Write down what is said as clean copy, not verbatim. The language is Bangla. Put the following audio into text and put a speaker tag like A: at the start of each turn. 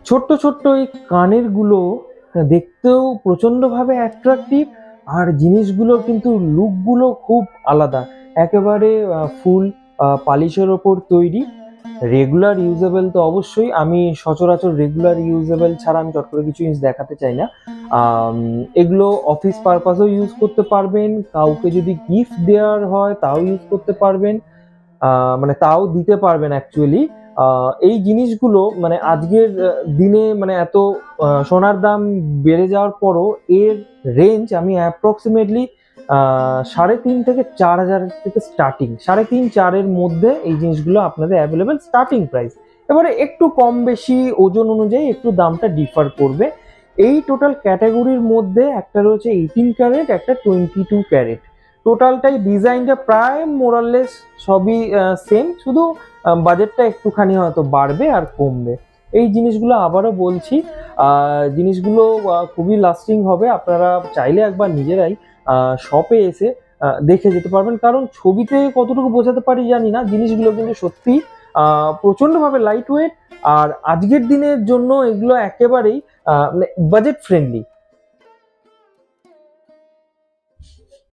A: ছোট্ট ছোট্ট এই কানের গুলো দেখতেও প্রচন্ডভাবে অ্যাট্রাকটিভ, আর জিনিসগুলোর কিন্তু লুকগুলো খুব আলাদা। একেবারে ফুল পালিশের ওপর তৈরি। রেগুলার ইউজেবল তো অবশ্যই, আমি সচরাচর রেগুলার ইউজেবল ছাড়া আমি চট করে কিছু জিনিস দেখাতে চাই না। আম, এগুলো অফিস পারপাসেও ইউজ করতে পারবেন, কাউকে যদি গিফট দেওয়ার হয় তাও ইউজ করতে পারবেন, মানে তাও দিতে পারবেন অ্যাকচুয়ালি। এই জিনিসগুলো মানে আজকের দিনে মানে এত সোনার দাম বেড়ে যাওয়ার পরও এর রেঞ্জ আমি অ্যাপ্রক্সিমেটলি 3.5 থেকে 4 হাজার থেকে স্টার্টিং, 3.5-4-এর মধ্যে এই জিনিসগুলো আপনাদের অ্যাভেলেবেল স্টার্টিং প্রাইস। এবারে একটু কম বেশি ওজন অনুযায়ী একটু দামটা ডিফার করবে। এই টোটাল ক্যাটাগরির মধ্যে একটা রয়েছে 18 ক্যারেট, একটা 22 ক্যারেট। টোটালটাই ডিজাইনটা প্রায় মোরাললেস সবই সেম, শুধু বাজেটটা একটুখানি হয়তো বাড়বে আর কমবে। এই জিনিসগুলো আবারও বলছি, জিনিসগুলো খুবই লাস্টিং হবে। আপনারা চাইলে একবার নিজেরাই শপে এসে দেখে যেতে পারবেন, কারণ ছবিতে কতটুকু বোঝাতে পারি জানি না, জিনিসগুলো কিন্তু সত্যি প্রচন্ডভাবে লাইট ওয়েট। আর আজকের দিনের জন্য এগুলো একেবারেই বাজেট ফ্রেন্ডলি।